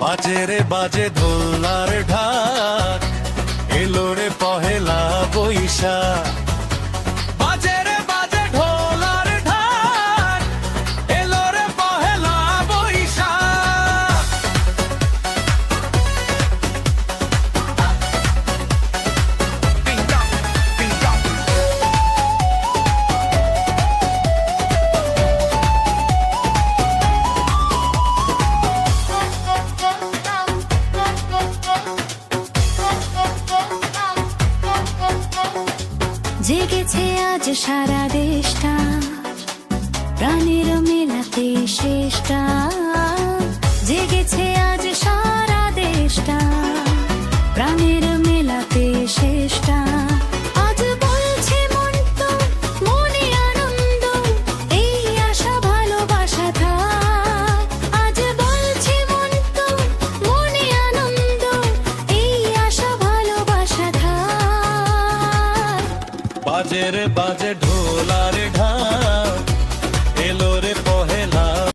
বাজে রে বাজে ঢোলার ঢাক, এলো রে পহেলা বৈশাখ। বাজে রে বাজে ঢোলার ঢাক, এলো রে পহেলা বৈশাখ। জেগেছে আজ সারা দেশটা, প্রাণের মেলাতে শেষটা। জেগেছে আজ সারা দেশটা, প্রাণের মেলাতে শেষটা। আজ বলছে মন তো মনে আনন্দ, এই আশা ভালোবাসা থাক। আজ বলছে মন তো মনে আনন্দ, এই আশা ভালোবাসা থাক। বাজে রে বাজে ঢোলার